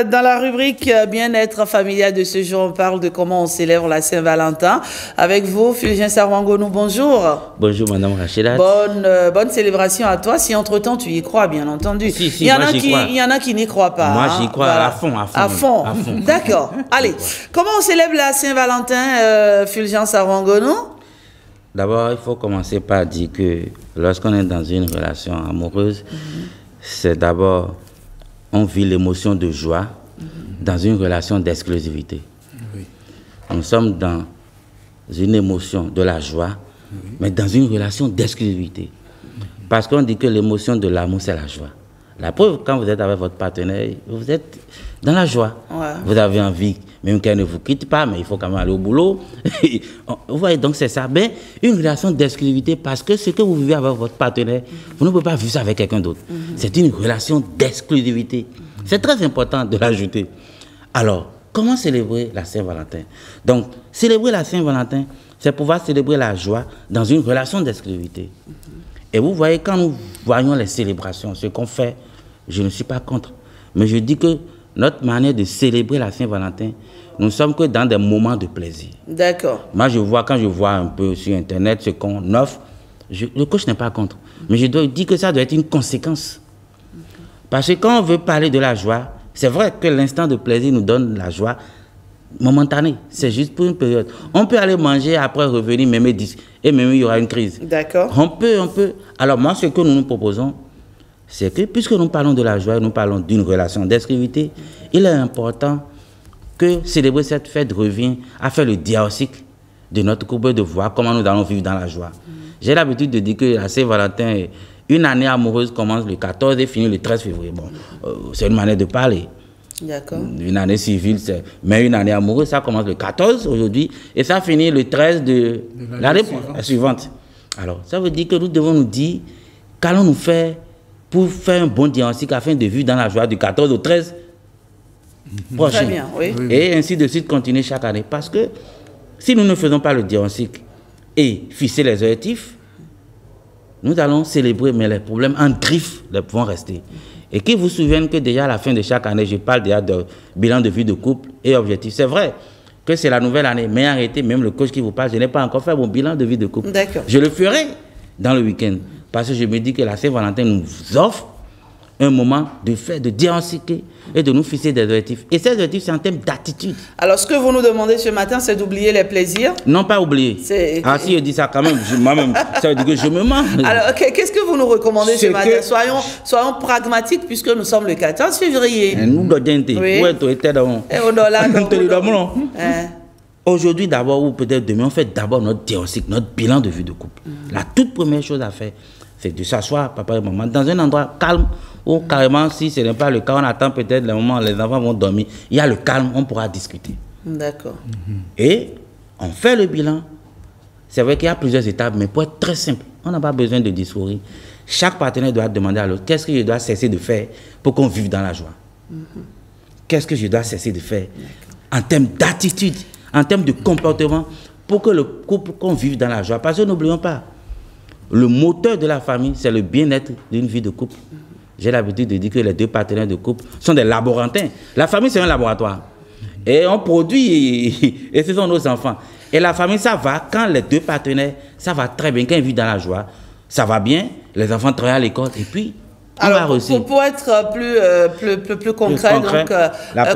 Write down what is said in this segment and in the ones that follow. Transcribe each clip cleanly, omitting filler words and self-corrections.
dans la rubrique bien-être familial de ce jour, on parle de comment on célèbre la Saint-Valentin. Avec vous, Fulgence Sarwangonou, bonjour. Bonjour, madame Rachida. Bonne célébration à toi. Si entre-temps tu y crois, bien entendu. Si, il y en a qui n'y croient pas. Moi, j'y crois voilà. à fond. D'accord. Allez, comment on célèbre la Saint-Valentin, Fulgence Sarwangonou? D'abord, il faut commencer par dire que lorsqu'on est dans une relation amoureuse, c'est d'abord, on vit l'émotion de joie dans une relation d'exclusivité. Oui. Nous sommes dans une émotion de la joie, mais dans une relation d'exclusivité. Parce qu'on dit que l'émotion de l'amour, c'est la joie. La preuve, quand vous êtes avec votre partenaire, vous êtes dans la joie. Ouais. Vous avez envie, même qu'elle ne vous quitte pas, mais il faut quand même aller au boulot. Vous voyez, donc c'est ça. Mais une relation d'exclusivité, parce que ce que vous vivez avec votre partenaire, vous ne pouvez pas vivre ça avec quelqu'un d'autre. C'est une relation d'exclusivité. C'est très important de l'ajouter. Alors, comment célébrer la Saint-Valentin? Donc, célébrer la Saint-Valentin, c'est pouvoir célébrer la joie dans une relation d'exclusivité. Et vous voyez, quand nous voyons les célébrations, ce qu'on fait, je ne suis pas contre. Mais je dis que notre manière de célébrer la Saint-Valentin, nous ne sommes que dans des moments de plaisir. D'accord. Moi, quand je vois un peu sur Internet ce qu'on offre, le coach n'est pas contre. Mais je dois dire que ça doit être une conséquence. Parce que quand on veut parler de la joie, c'est vrai que l'instant de plaisir nous donne la joie momentanée. C'est juste pour une période. On peut aller manger, après revenir, même et même il y aura une crise. D'accord. On peut. Alors moi, ce que nous proposons, c'est que puisque nous parlons de la joie, nous parlons d'une relation d'exclusivité, il est important que célébrer cette fête revient à faire le diagnostic de notre couple, de voir comment nous allons vivre dans la joie. J'ai l'habitude de dire que la Saint-Valentin, une année amoureuse commence le 14 et finit le 13 février. Bon, c'est une manière de parler. D'accord. Une année civile, mais une année amoureuse, ça commence le 14 aujourd'hui et ça finit le 13 de l'année suivante. Alors, ça veut dire que nous devons nous dire qu'allons-nous faire pour faire un bon diagnostic afin de vivre dans la joie du 14 au 13 prochain. Très bien, oui. Et ainsi de suite continuer chaque année. Parce que si nous ne faisons pas le diagnostic et fixer les objectifs, nous allons célébrer, mais les problèmes en griffe vont rester. Et qui vous souviennent que déjà à la fin de chaque année, je parle déjà de bilan de vie de couple et objectif. C'est vrai que c'est la nouvelle année, mais arrêtez, même le coach qui vous parle, je n'ai pas encore fait mon bilan de vie de couple. D'accord. Je le ferai dans le week-end. Parce que je me dis que la Saint-Valentin nous offre un moment de faire, de diagnostiquer et de nous fixer des objectifs. Et ces objectifs, c'est en termes d'attitude. Alors, ce que vous nous demandez ce matin, c'est d'oublier les plaisirs? Non, pas oublier. Ah, si je dis ça quand même, moi-même, ça veut dire que je me mens. Alors, qu'est-ce que vous nous recommandez ce matin? Soyons pragmatiques, puisque nous sommes le 14 février. Aujourd'hui, d'abord, ou peut-être demain, on fait d'abord notre diagnostic, notre bilan de vie de couple. La toute première chose à faire, c'est de s'asseoir, papa et maman, dans un endroit calme, où carrément, si ce n'est pas le cas, on attend peut-être le moment où les enfants vont dormir. Il y a le calme, on pourra discuter. D'accord. Et on fait le bilan. C'est vrai qu'il y a plusieurs étapes, mais pour être très simple, on n'a pas besoin de discours. Chaque partenaire doit demander à l'autre, qu'est-ce que je dois cesser de faire pour qu'on vive dans la joie? Qu'est-ce que je dois cesser de faire en termes d'attitude, en termes de comportement, pour que le couple, qu'on vive dans la joie? Parce que n'oublions pas, le moteur de la famille, c'est le bien-être d'une vie de couple. J'ai l'habitude de dire que les deux partenaires de couple sont des laborantins. La famille, c'est un laboratoire. Et on produit, et ce sont nos enfants. Et la famille, ça va, quand les deux partenaires, ça va très bien, quand ils vivent dans la joie, ça va bien, les enfants travaillent à l'école, et puis... Alors, pour être plus concret, donc,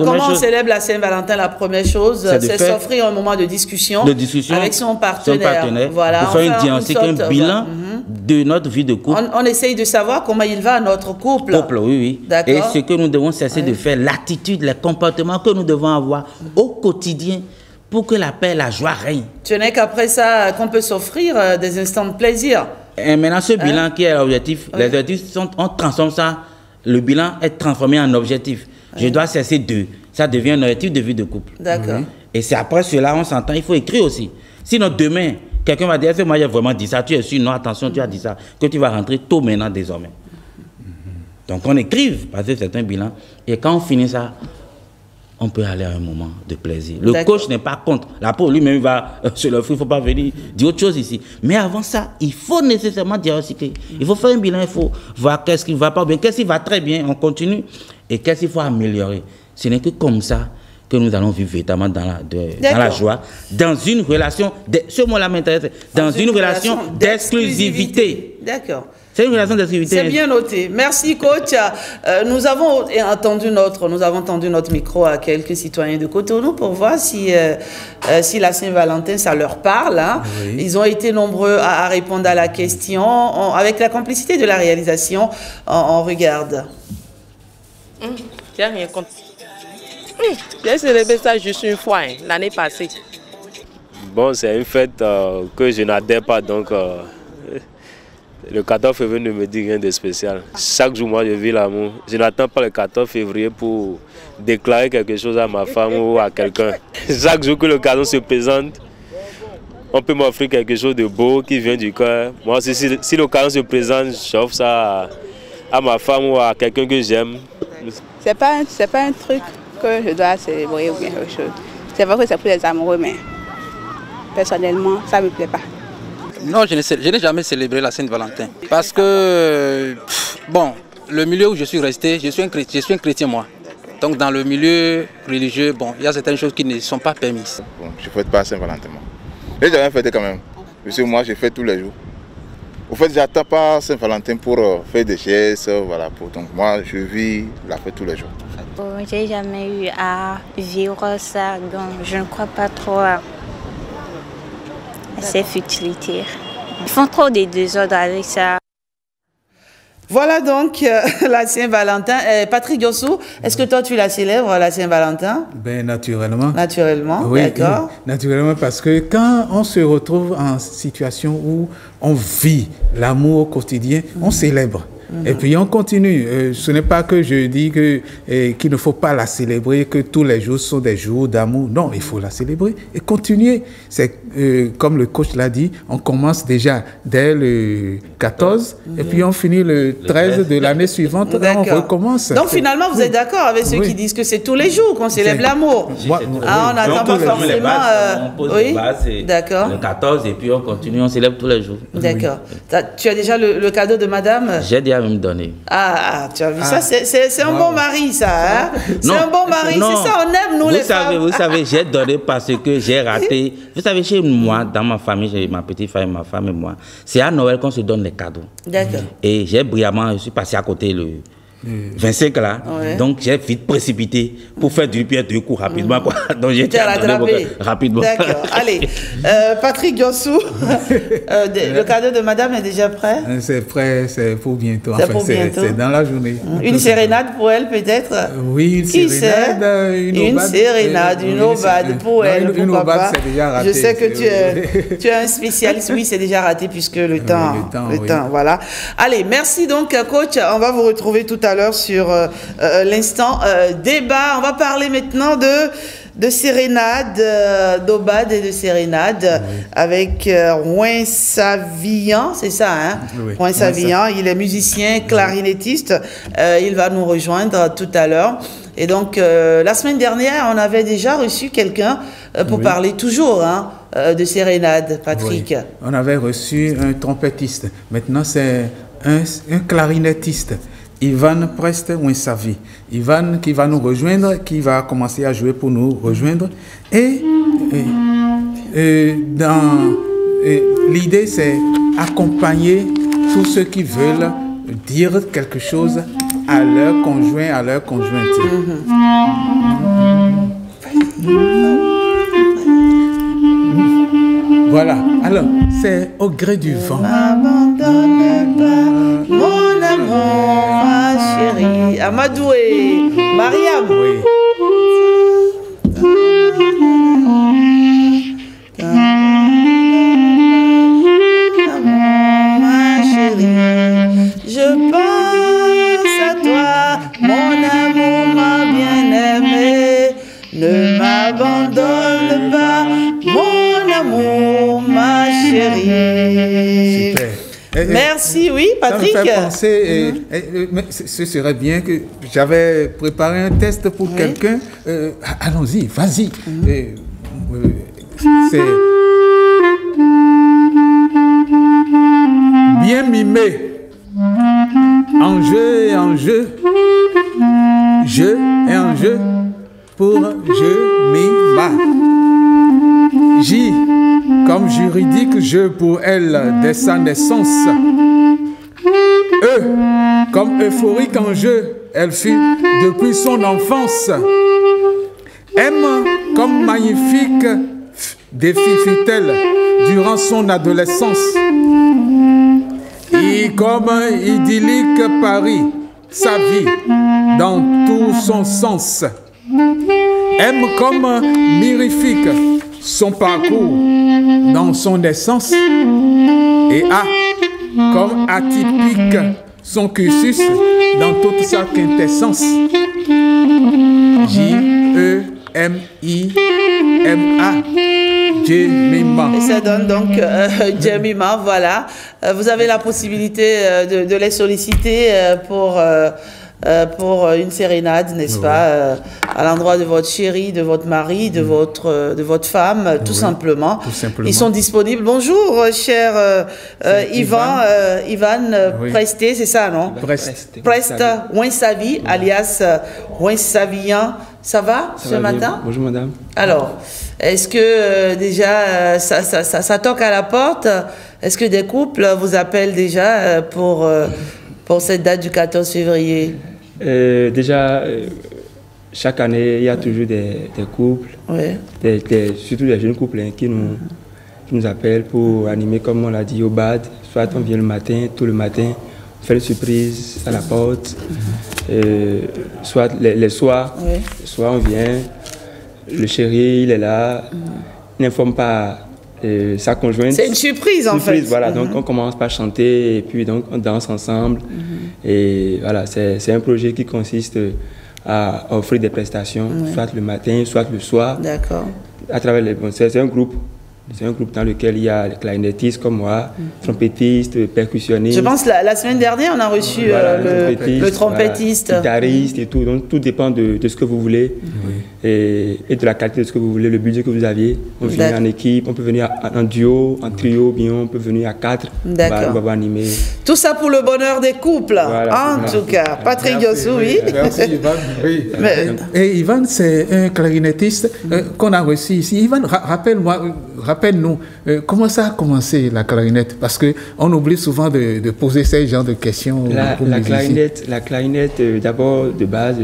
comment on célèbre la Saint-Valentin? La première chose, c'est s'offrir un moment de discussion avec son partenaire. Voilà, pour faire un diagnostic, un bilan de notre vie de couple. On essaye de savoir comment il va notre couple. Oui. Et ce que nous devons cesser de faire, l'attitude, les comportements que nous devons avoir au quotidien pour que la paix, la joie règne. Ce n'est qu'après ça qu'on peut s'offrir des instants de plaisir. Et maintenant, ce bilan qui est l'objectif, les objectifs, on transforme ça, le bilan est transformé en objectif. Je dois cesser de, ça devient un objectif de vie de couple. D'accord. Et c'est après cela, on s'entend, il faut écrire aussi. Sinon, demain, quelqu'un va dire, est-ce que moi j'ai vraiment dit ça? Tu es sûr? Non, attention, tu as dit ça. Que tu vas rentrer tôt maintenant, désormais. Donc, on écrive, parce que c'est un bilan. Et quand on finit ça, on peut aller à un moment de plaisir. Le coach n'est pas contre. La peau, lui-même, va se l'offrir. Il ne faut pas venir dire autre chose ici. Mais avant ça, il faut nécessairement diagnostiquer. Il faut faire un bilan. Il faut voir qu'est-ce qui ne va pas bien, qu'est-ce qui va très bien. On continue. Et qu'est-ce qu'il faut améliorer. Ce n'est que comme ça que nous allons vivre véritablement dans la joie, dans une relation, ce mot-là m'intéresse, dans une relation d'exclusivité. D'accord. C'est une relation d'exclusivité. C'est bien noté. Merci, coach. Nous avons entendu notre micro à quelques citoyens de Cotonou pour voir si la Saint-Valentin, ça leur parle. Hein. Oui. Ils ont été nombreux à répondre à la question. Avec la complicité de la réalisation, on regarde. J'ai rien contre. J'ai célébré ça juste une fois, l'année passée. Bon, c'est une fête que je n'adhère pas, donc le 14 février ne me dit rien de spécial. Chaque jour, moi, je vis l'amour. Je n'attends pas le 14 février pour déclarer quelque chose à ma femme ou à quelqu'un. Chaque jour que l'occasion se présente, on peut m'offrir quelque chose de beau qui vient du cœur. Moi, si l'occasion se présente, j'offre ça à ma femme ou à quelqu'un que j'aime. C'est pas un truc que je dois célébrer ou bien quelque chose. C'est vrai que c'est pour les amoureux, mais personnellement, ça ne me plaît pas. Non, je n'ai jamais célébré la Saint-Valentin. Parce que, bon, le milieu où je suis resté, je suis un chrétien moi. Donc dans le milieu religieux, bon, il y a certaines choses qui ne sont pas permises. Bon, je ne fête pas Saint-Valentin. J'ai jamais fêté quand même. Parce que moi, je fête tous les jours. Au fait, j'attends pas Saint-Valentin pour faire des gestes, voilà. Donc moi, je vis la fête tous les jours. J'ai jamais eu à vivre ça, donc je ne crois pas trop à ces futilités. Ils font trop des désordres avec ça. Voilà donc la Saint-Valentin. Patrick Yossou, est-ce que toi tu la célèbres, la Saint-Valentin? Ben naturellement. Naturellement, oui, d'accord. Naturellement, parce que quand on se retrouve en situation où on vit l'amour au quotidien, on célèbre. Et puis on continue. Ce n'est pas que je dis qu'il ne faut pas la célébrer, que tous les jours sont des jours d'amour. Non, il faut la célébrer et continuer. C'est comme le coach l'a dit, on commence déjà dès le 14 et puis on finit le 13 de l'année suivante et on recommence. Donc finalement, vous êtes d'accord avec ceux qui disent que c'est tous les jours qu'on célèbre l'amour? On n'attend pas forcément... On pose les bases, le 14 et puis on continue, on célèbre tous les jours. D'accord. Tu as déjà le cadeau de madame? J'ai déjà même donné. Ah, tu as vu ça? C'est un bon mari, ça. Hein? C'est un bon mari. C'est ça, on aime, nous, les femmes. Vous savez, j'ai donné parce que j'ai raté. Vous savez, chez moi, dans ma famille, j'ai ma petite famille, ma femme et moi. C'est à Noël qu'on se donne les cadeaux. D'accord. Et j'ai brillamment, je suis passé à côté le 25 là, donc j'ai vite précipité pour faire du pied deux coups rapidement. Donc j'ai rattrapé rapidement. D'accord. Allez, Patrick Yossou, le cadeau de madame est déjà prêt? C'est prêt, c'est pour bientôt. C'est dans la journée. Une sérénade pour elle peut-être? Oui, une sérénade, une sérénade, une aubade pour elle. Une aubade, c'est déjà raté. Je sais que tu es un spécialiste. Oui, c'est déjà raté puisque le temps, voilà. Allez, merci donc coach. On va vous retrouver tout à l'heure sur l'instant débat. On va parler maintenant de sérénade, d'aubade et de sérénade avec Rouen Savillan, c'est ça, hein? Oui, Rouen Savillan, il est musicien, clarinettiste. Il va nous rejoindre tout à l'heure. Et donc, la semaine dernière, on avait déjà reçu quelqu'un pour parler toujours de sérénade, Patrick. Oui. On avait reçu un trompettiste. Maintenant, c'est un clarinettiste. Ivan Preste Winsavi. Ivan qui va nous rejoindre, qui va commencer à jouer pour nous rejoindre. Et l'idée, c'est accompagner tous ceux qui veulent dire quelque chose à leur conjoint, à leur conjointe. Voilà. Alors, c'est au gré du vent. M'abandonne pas, mon amour, ma chérie. Amadoué, Mariam. Oui. Ma chérie, je pense à toi, mon amour, ma bien-aimée. Ne m'abandonne pas, mon amour, ma chérie. Super. Merci, oui, Patrick. Ça me fait penser, ce serait bien que j'avais préparé un test pour quelqu'un. Allons-y, vas-y. C'est bien mimé. En jeu et en jeu. Jeu et en jeu. juridique jeu pour elle dès sa naissance. Comme euphorique en jeu, elle fut depuis son enfance. M comme magnifique défi fut-elle durant son adolescence. I comme idyllique Paris, sa vie dans tout son sens. M comme mirifique, son parcours dans son essence. Et A comme atypique, son cursus dans toute sa quintessence. J-E-M-I-M-A, Jemima. Et ça donne donc Jemima, voilà. Vous avez la possibilité de les solliciter pour une sérénade, n'est-ce pas, à l'endroit de votre chéri, de votre mari, de votre femme, tout simplement. Ils sont disponibles. Bonjour, cher Ivan Presté, c'est ça, non? Prest Wensavi, alias Wensavian. Ça va ce matin? Bonjour, madame. Alors, est-ce que déjà ça toque à la porte? Est-ce que des couples vous appellent déjà pour cette date du 14 février? Déjà, chaque année, il y a toujours des couples, surtout des jeunes couples qui nous appellent pour animer, comme on l'a dit, au BAD. Soit on vient le matin, tout le matin, on fait une surprise à la porte, soit les soirs, soit on vient, le chéri, il est là, il n'informe pas sa conjointe. C'est une surprise en fait. Voilà, donc on commence par chanter et puis donc on danse ensemble. Et voilà, c'est un projet qui consiste à offrir des prestations, soit le matin, soit le soir. D'accord. À travers les c'est un groupe. C'est un groupe dans lequel il y a les clarinettistes comme moi, trompettistes, percussionnistes. Je pense la semaine dernière, on a reçu le trompettiste. Voilà, guitariste et tout. Donc tout dépend de ce que vous voulez et de la qualité de ce que vous voulez, le budget que vous aviez. On peut venir en équipe, on peut venir en duo, en trio, bien, on peut venir à 4. D'accord. On va animer. Tout ça pour le bonheur des couples. Voilà, en tout cas, Patrick Yossou, oui. Merci Ivan. Oui. Et Ivan, c'est un clarinettiste qu'on a reçu ici. Ivan, rappelle-nous, comment ça a commencé la clarinette? Parce qu'on oublie souvent de poser ce genre de questions. La clarinette, d'abord, de base,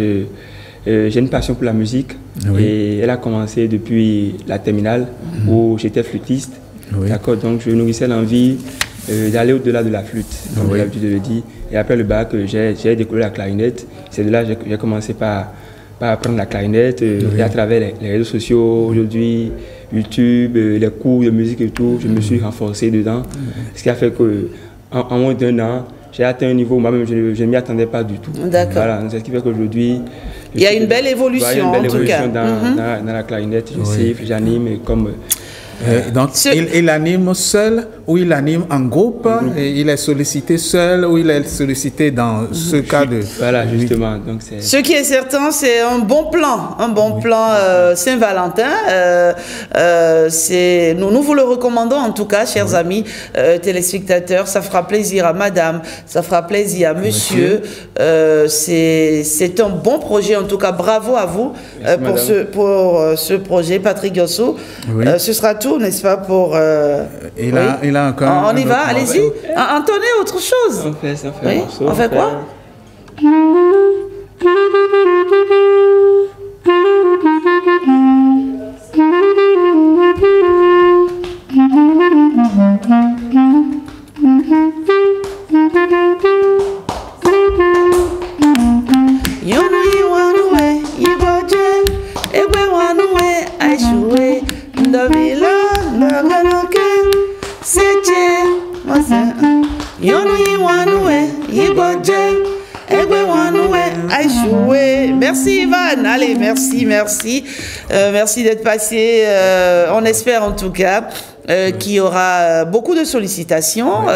j'ai une passion pour la musique. Et elle a commencé depuis la terminale où j'étais flûtiste. D'accord, donc je nourrissais l'envie d'aller au-delà de la flûte, comme j'ai l'habitude de le dire. Et après le bac, j'ai découvert la clarinette. C'est de là que j'ai commencé par apprendre la clarinette. Et à travers les réseaux sociaux, aujourd'hui, YouTube, les cours de musique et tout, je me suis renforcé dedans. Ce qui a fait qu'en moins d'un an, j'ai atteint un niveau où moi-même je ne m'y attendais pas du tout. D'accord. Voilà, c'est ce qui fait qu'aujourd'hui... Il y a une belle évolution, en tout cas. Dans la clarinette, je siffle, j'anime comme... Donc, il anime seul ou il anime en groupe, et il est sollicité seul ou il est sollicité dans ce cas de... Voilà, justement. Donc ce qui est certain, c'est un bon plan Saint-Valentin. Nous vous le recommandons en tout cas, chers amis téléspectateurs. Ça fera plaisir à madame, ça fera plaisir à monsieur. C'est un bon projet, en tout cas, bravo à vous pour ce projet, Patrick Yossou. Ce sera tout, n'est-ce pas, pour... Il a encore on y va, allez-y. Entonnez autre chose. On fait un morceau. On fait quoi? Merci Ivan, allez, merci d'être passé. On espère en tout cas qu'il y aura beaucoup de sollicitations.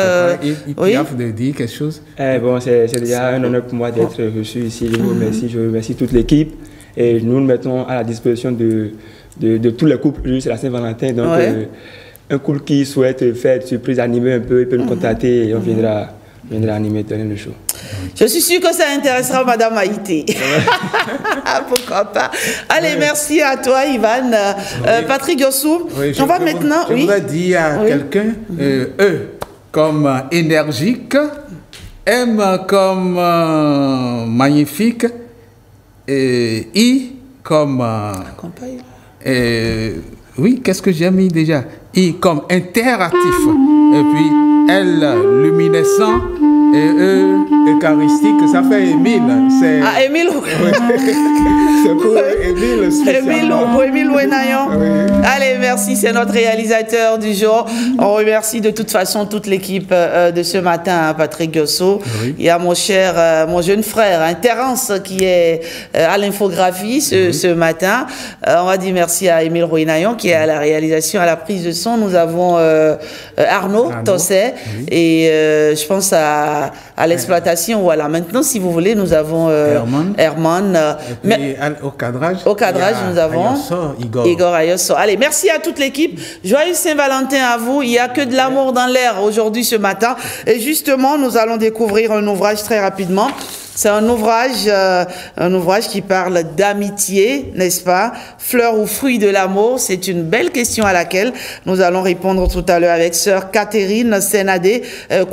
Il a de dire quelque chose. C'est déjà un honneur pour moi d'être reçu ici. Je remercie toute l'équipe et nous nous mettons à la disposition de tous les couples. C'est la Saint-Valentin, donc un couple qui souhaite faire une surprise, animer un peu, il peut nous contacter et on viendra animer, donner le show. Je suis sûre que ça intéressera Madame Haïté. Pourquoi pas. Allez, merci à toi, Ivan. Patrick Yossou, on va maintenant... Je voudrais dire à quelqu'un, E comme énergique, M comme magnifique, et I comme... oui, qu'est-ce que j'ai mis déjà? I comme interactif, et puis L luminescent, et E eucharistique, ça fait Émile. Ah, Émile. C'est pour Émile spécialement. Émile Ouenayon. Allez, merci, c'est notre réalisateur du jour. On remercie de toute façon toute l'équipe de ce matin, hein, Patrick Yossou. Il y a mon cher, mon jeune frère, hein, Terence, qui est à l'infographie ce matin. On va dire merci à Émile Ouenayon, qui est à la réalisation, à la prise de son. Nous avons Arnaud Tosset, et je pense à l'exploitation. Voilà. Maintenant, si vous voulez, nous avons Herman. Au cadrage, nous avons Igor Ayosso. Allez, merci à toute l'équipe. Joyeux Saint-Valentin à vous. Il n'y a que de l'amour dans l'air aujourd'hui, ce matin. Et justement, nous allons découvrir un ouvrage très rapidement. C'est un ouvrage qui parle d'amitié, n'est-ce pas? Fleur ou fruit de l'amour, c'est une belle question à laquelle nous allons répondre tout à l'heure avec sœur Catherine Senadé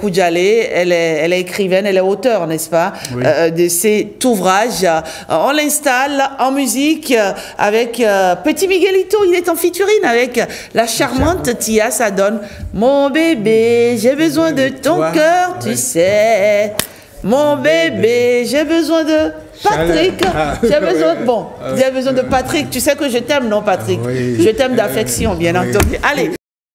Koudjalé. Elle est écrivaine, elle est auteure, n'est-ce pas? De cet ouvrage. On l'installe en musique avec Petit Miguelito. Il est en featuring avec la charmante Tia. Ça donne mon bébé, j'ai besoin de ton cœur, tu sais. Mon bébé, j'ai besoin de Patrick. J'ai besoin de Patrick. Tu sais que je t'aime, non, Patrick? Je t'aime d'affection, bien entendu. Allez,